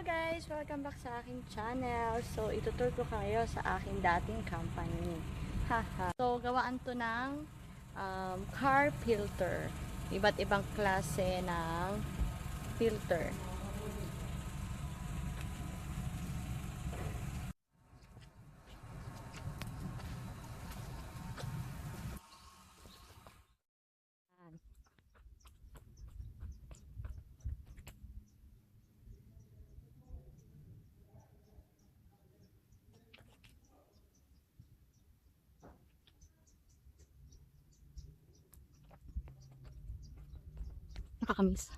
guys! Welcome back sa aking channel. So, itutur ko kayo sa aking dating company. Haha. So, gawaan to ng car filter. Iba't ibang klase ng filter. Nakakamiss.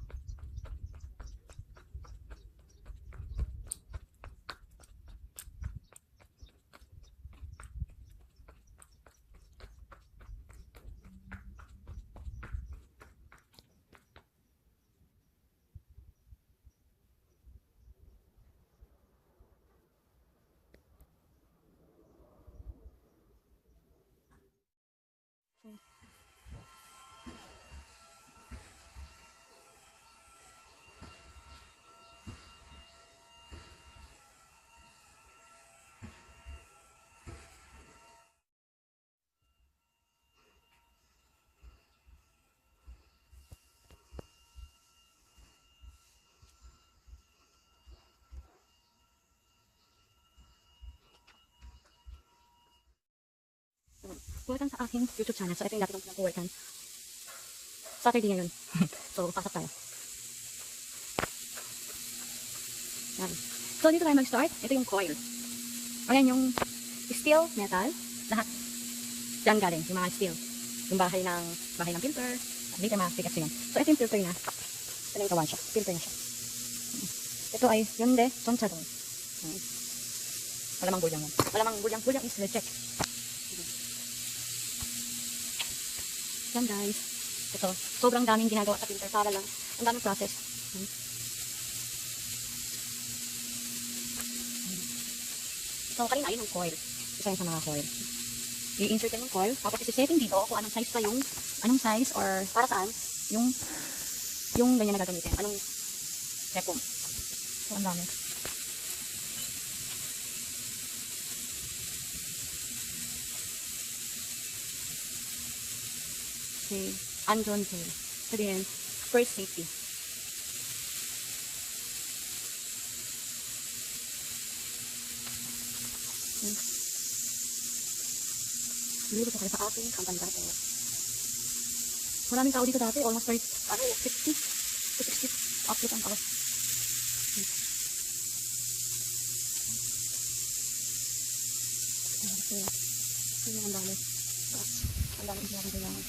Welcome sa aking YouTube channel. So, ito yung dati kong pinag-workan. Saturday ngayon. So, pasok tayo. Yan. So, dito tayo mag-start. Ito yung coil. Ayan yung steel, metal, lahat. Diyan galing, yung mga steel. Yung bahay ng filter. Later, ma-pick up yan. So, ito yung filter niya. Ito yung kawan siya. Filter niya siya. Ito ay, yun de, sonchadong. Malamang bulyang yan. Malamang bulyang is reject. Yan guys. Ito, sobrang daming ginagawa sa filter para lang. Ang daming process. So, kanina ayun yung coil. Isa yun sa mga coil. I-insert yan yung coil. Tapos isi-setting dito kung anong size pa yung, anong size or para saan yung ganyan na gagamitin. Anong repom. So, ang dami. Okay. Andron tail. Sabihin, first safety. Nilibot ko kayo sa ating company dati. Maraming tao dito dati. Almost 50 to 60 upload ang tao. Ayan ang dami. Ang dami yung kailangan.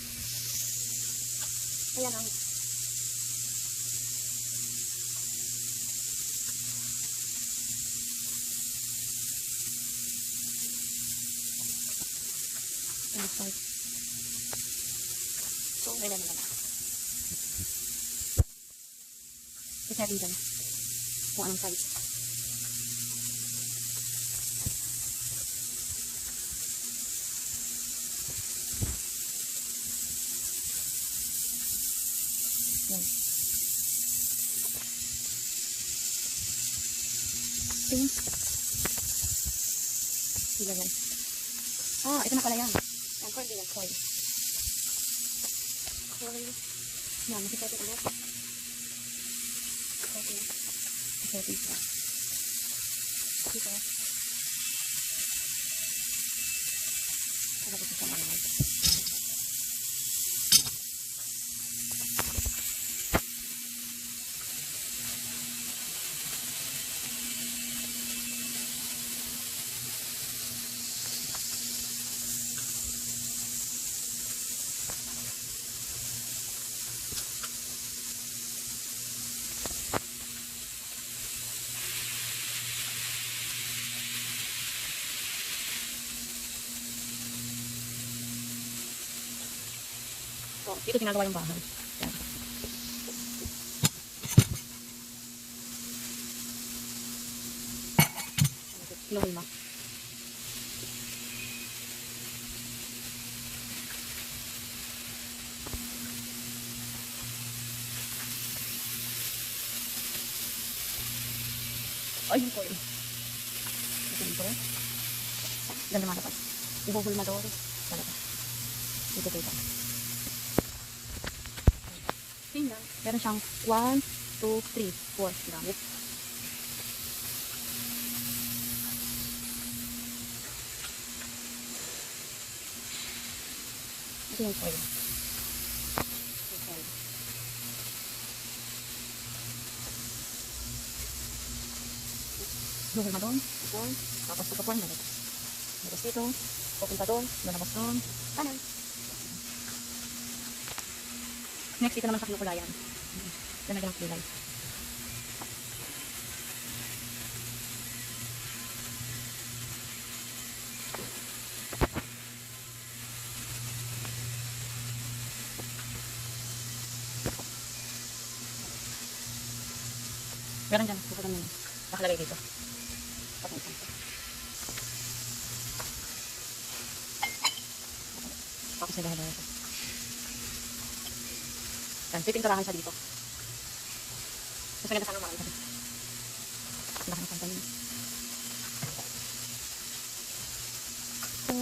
Ayan ang so, ganyan na lang. Kasi natin dyan kung anong size. Yan. Pink. Sila yan. Ah, ito na pala yan. Yan, coil din yan, coil. Coil. Yan, makikita ito ulit. Okay. Okay, ito. Dito. Talaga ito sa mga. So, dito ginagawa yung bahay. Yan. Inuhulma. Ay, yung coil. Siyempre. Ganda naman dapat. Ibuhulmador. Talaga. Dito dito. Tingnan. Meron siyang 1, 2, 3, 4. Dami. Ito yung coil. Buhulmador doon. Ipon. Tapos ipon. Tapos dito. Pupunta doon. Lalabas doon. Kanan. Next, ito naman sa kinukulayan. Lamagyan ng kulay. Meron dyan. Bukutan mo. Nakalagay dito. Patay ito. Tapos nilahalayan ito. Yan. Pipinturahan siya dito. Mas maganda sana umakan kasi. Laki ng pantay. So,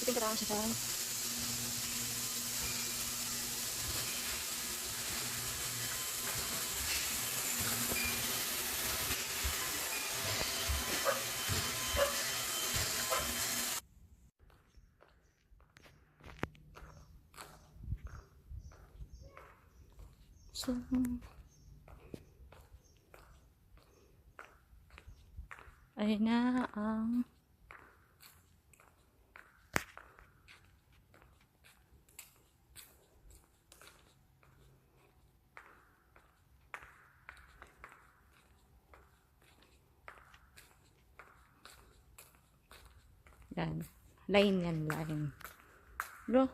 pipinturahan siya dyan. So, ayun na ang yan. Line yan, line. Bro.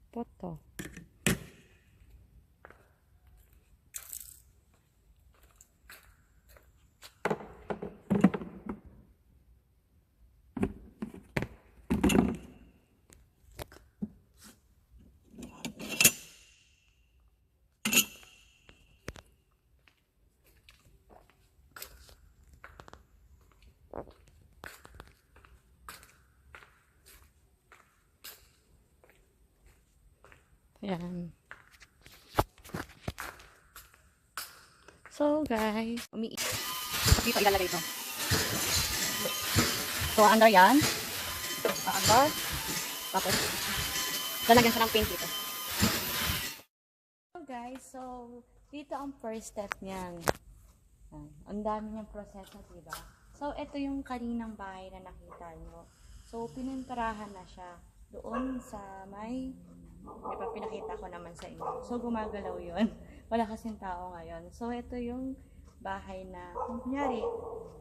Poto. Yan. So, guys, dito ilalagay ito. So, under yan. Under. Tapos, lalagyan siya ng paint dito. So, guys, so, dito ang first step niyan. Ang dami niyang proseso, diba? So, ito yung kaninang bahay na nakita nyo. So, pininturahan na siya doon sa may, diba, pinakita ko naman sa inyo. So, gumagalaw yun. Wala kasing tao ngayon. So, ito yung bahay na, kunyari,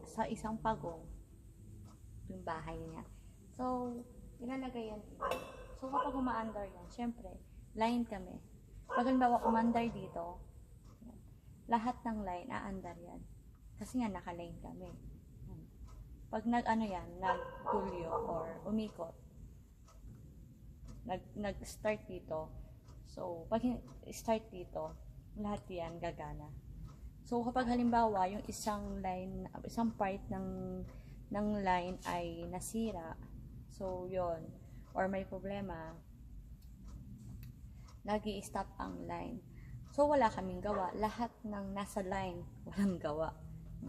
sa isang pagong, yung bahay niya. So, ilalagay yan dito. So, kapag umaandar yan, syempre, line kami. Pag halimbawa, umandar dito, lahat ng line, aandar yan. Kasi nga, naka-line kami. Pag nag-ano yan, nag-gulyo or umikot, nag-start dito. So, pag start dito, lahat yan gagana. So, kapag halimbawa, yung isang line, isang part ng line ay nasira, so, yon or may problema, nag-i-stop ang line. So, wala kaming gawa. Lahat ng nasa line, walang gawa.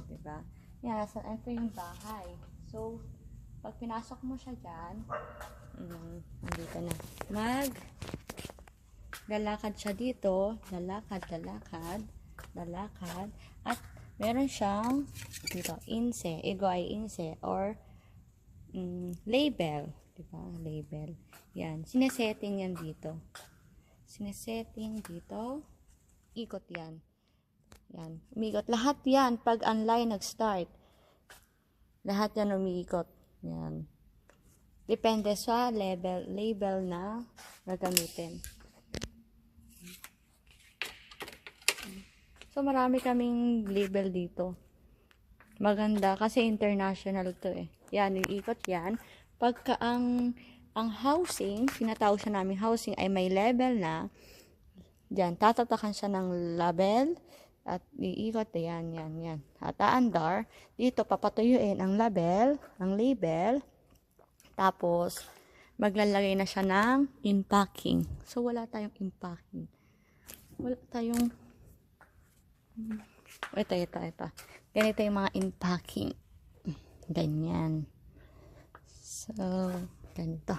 Diba? Yan, ito yung bahay. So, pag pinasok mo siya dyan, nandito na. Lalakad siya dito. Lalakad. At meron siyang dito, inse. Ego ay inse or label. Diba? Label. Yan. Sinesetting yan dito. Ikot yan. Yan. Umiikot. Lahat yan. Pag ang line nag-start, lahat yan umiikot. Yan. Depende sa label na gagamitin. So, marami kaming label dito. Maganda kasi international to eh. Yan, iikot yan. Pagka ang housing, tinatawag siya namin housing, ay may level na, diyan, tatatakan siya ng label, at iikot, yan, yan, yan. At aandar, dito papatuyuin ang label, tapos, maglalagay na siya ng impacking. So, wala tayong impacking. Wala tayong, ito. Ganito yung mga impacking. Ganyan. So, ganito.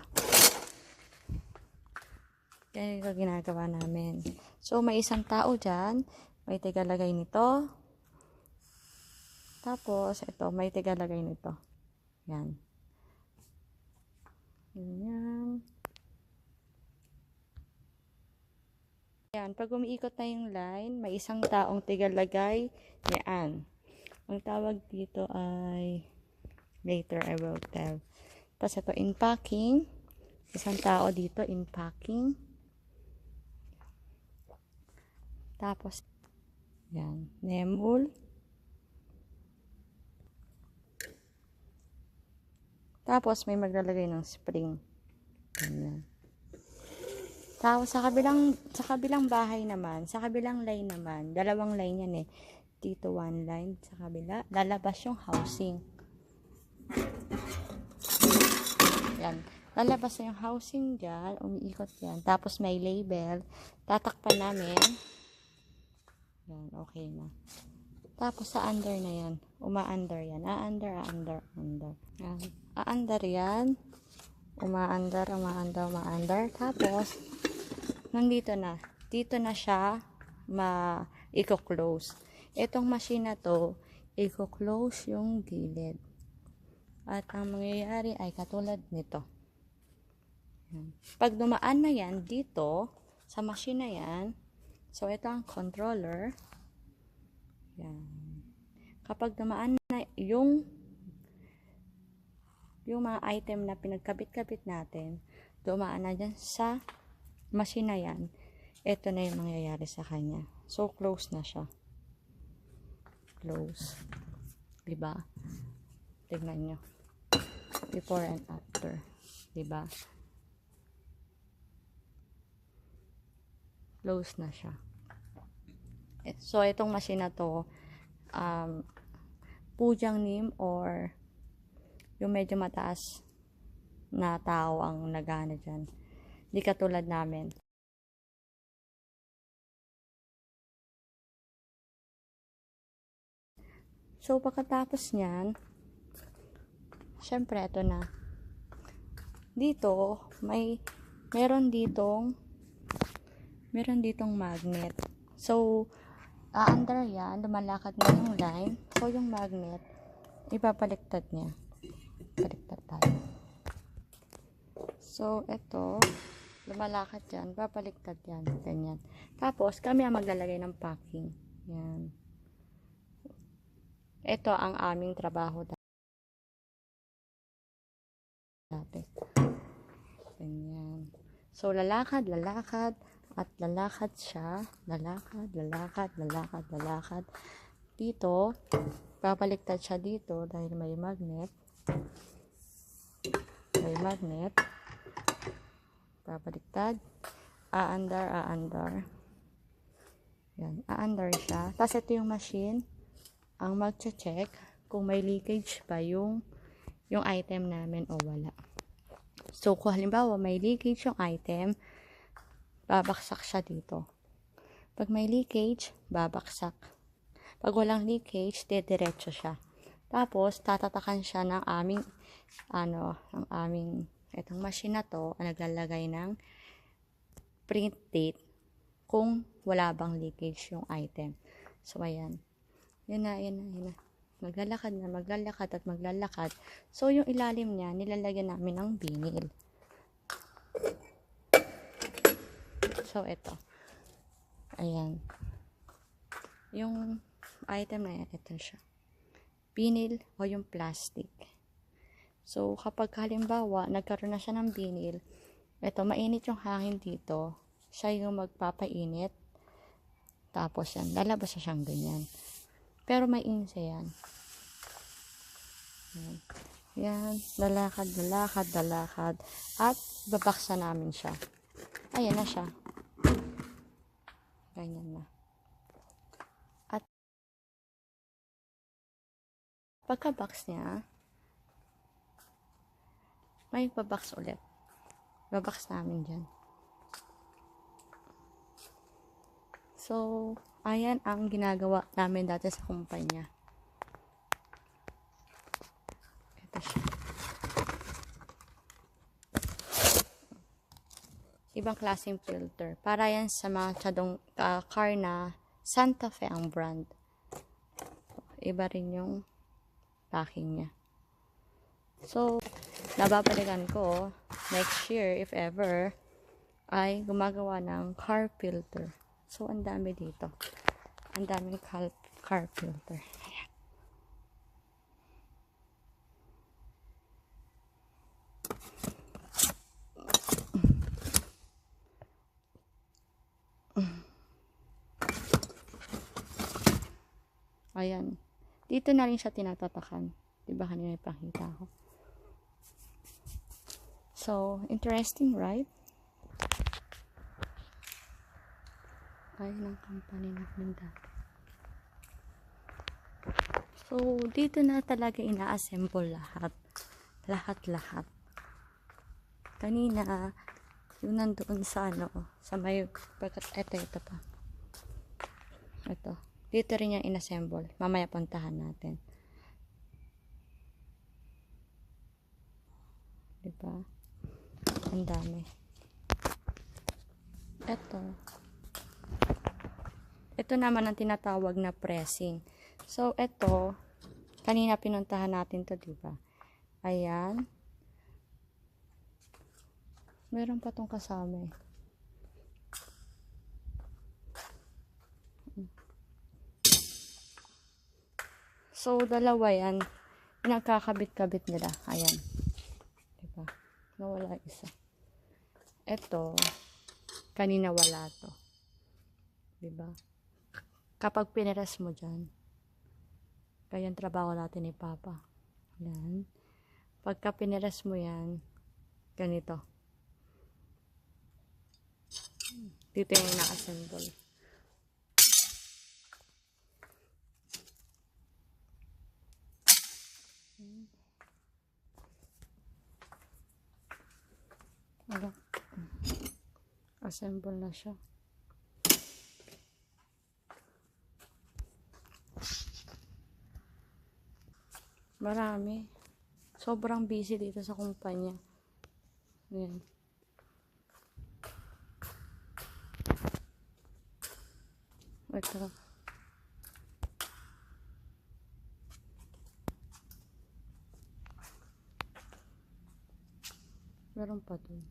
Ganito ginagawa namin. So, may isang tao dyan. May tigalagay nito. Tapos, ito, may tigalagay nito. Yan. Ganyan. Yan. Pag umiikot na yung line, may isang taong tigalagay. Yan. Ang tawag dito ay, later I will tell. Tapos, ito, impacking. Isang tao dito, impacking. Tapos, yan, nemul. Tapos, may maglalagay ng spring. Ganyan. Tapos, sa kabilang bahay naman, sa kabilang line naman, dalawang line yan eh. Dito one line, sa kabila, lalabas yung housing. Yan. Lalabas na yung housing dyan, umiikot yan. Tapos, may label. Tatakpan namin. Yan, okay na. Tapos, sa under na yan. Uma-under yan. Under. Yan. A-under yan. Uma-under. Tapos, nandito na. Dito na siya i-close. Itong machine na to, i-close yung gilid. At ang mangyayari ay katulad nito. Yan. Pag dumaan na yan dito, sa machine na yan, so ito ang controller. Yan. Kapag dumaan na yung mga item na pinagkabit-kabit natin, dumaan na dyan sa machine na yan, ito na yung mangyayari sa kanya. So, close na siya. Close. Diba? Tignan nyo. Before and after. Diba? Close na siya. So, itong machine na to, Pujang Nim or yung medyo mataas na tao ang nagana dyan. Di katulad namin. So, pagkatapos nyan, syempre, ito na. Dito, meron ditong magnet. So, under yan, lumalakad na yung line. So, yung magnet, ipapaliktad niya. Baliktad tayo. So, ito, lumalakad yan, papaliktad yan, ganyan. Tapos, kami ang maglalagay ng packing. Yan. Ito ang aming trabaho dati. Ganyan. So, lalakad, at lalakad siya. Lalakad. Dito, papaliktad siya dito dahil may magnet. Papaliktad. Aandar. Yan, aandar siya. Tapos ito yung machine ang magche-check kung may leakage ba yung item namin o wala. So, kung halimbawa may leakage yung item, babaksak siya dito. Pag may leakage, babaksak. Pag walang leakage, diretso siya. Tapos, tatatakan siya ng itong machine na to, naglalagay ng print date kung wala bang leakage yung item. So, ayan. Yan na. Maglalakad. So, yung ilalim niya, nilalagyan namin ng vinyl. So, ito. Ayan. Yung item na yan, ito siya. Vinyl o yung plastic. So, kapag halimbawa, nagkaroon na siya ng vinyl, ito, mainit yung hangin dito. Siya yung magpapainit. Tapos yan, lalabas siya siyang ganyan. Pero may insa yan. Yan. Yan, lalakad, lalakad, lalakad. At babaksan namin siya. Ayan na siya. Ganyan na. At pagka-box niya, may babox ulit. Babox namin dyan. So, ayan ang ginagawa namin dati sa kumpanya. Ito siya. Ibang klaseng filter. Para yan sa mga car na Santa Fe ang brand. Iba rin yung packing niya. So, nababalikan ko next year, if ever, ay gumagawa ng car filter. So, ang dami dito. Ang daming car filter. Ayan. Ayan. Dito na rin siya tinatatakan. Diba kanina ipakita ko. So, interesting, right? Ayan ang company namin dati. So, dito na talaga ina-assemble lahat. Lahat-lahat. Kanina, yung nandoon sa sa may, ito pa. Ito. Dito rin yung in-assemble. Mamaya puntahan natin. Diba? Ang dami. Ito naman ang tinatawag na pressing. So, ito, kanina pinuntahan natin to, diba? Ayan. Meron pa tong kasama eh. So, dalawa yan. Pinagkakabit-kabit nila. Ayan. Diba? Nawala isa. Ito, kanina wala to. Diba? Kapag piniras mo dyan, kaya yung trabaho natin ni Papa. Yan. Pagka piniras mo yan, ganito. Dito yung na-assemble. Wala. Assemble na siya. Marami. Sobrang busy dito sa kumpanya. Ayan. Ito. Meron pa dun.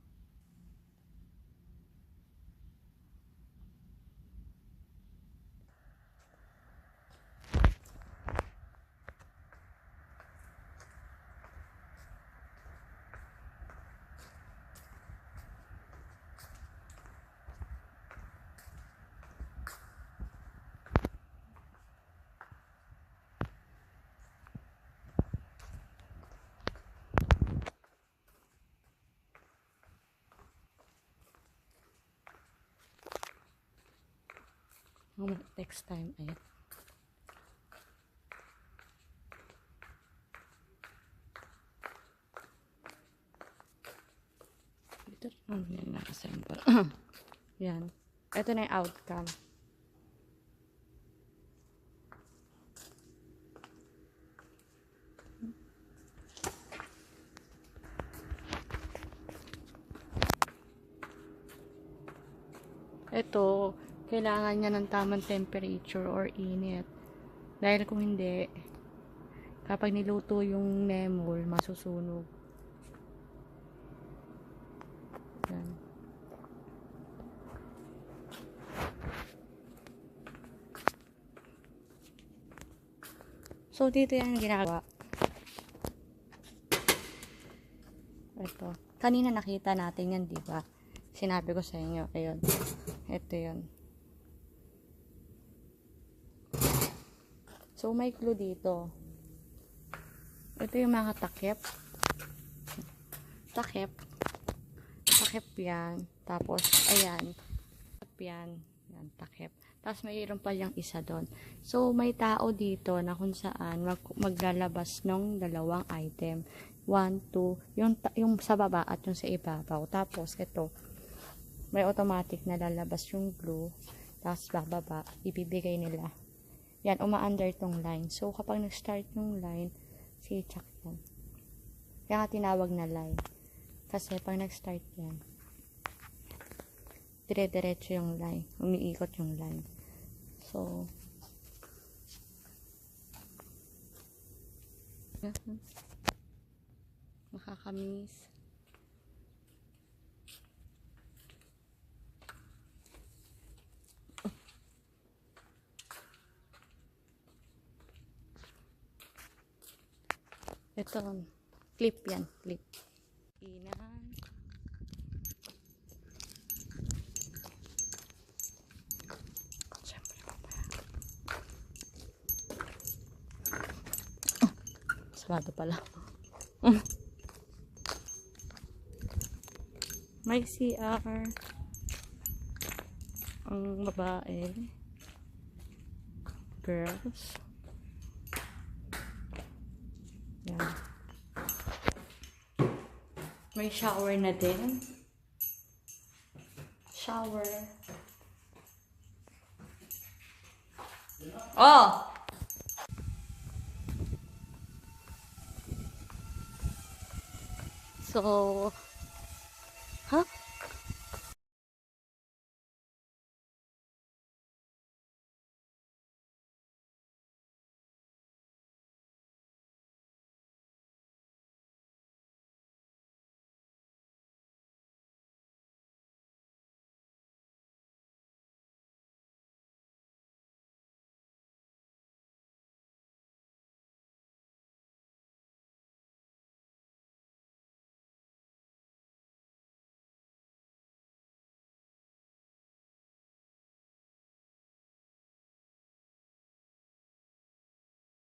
Next time, ayan. Ito rin yung na-assemble. Yan. Ito na yung outcome. Ito, kailangan niya ng tamang temperature or init. Dahil kung hindi, kapag niluto yung nemol, masusunog. Yan. So, dito yan ginagawa. Ito. Kanina nakita natin yan, diba? Sinabi ko sa inyo. Ayun. Ito yun. So, may glue dito. Ito yung mga takip. Takip. Takip yan. Tapos, ayan. Takip yan. Yan, takip. Tapos, mayroon pa yung isa doon. So, may tao dito na kung saan maglalabas ng dalawang item. 1, 2, yung sa baba at yung sa ibabaw. Tapos, ito, may automatic na lalabas yung glue. Tapos, bababa, ibibigay nila. Yan, uma-under tong line. So, kapag nag-start yung line, si-check yan. Kaya nga tinawag na line. Kasi, pag nag-start yan, dire-diretso yung line. Umiikot yung line. So, makakamis. Ito, clip yan, clip. Inan. Siyempre, sarado pala. May CR. Ang babae. Girls. Yan. May shower na din. Shower. Oh! So, huh?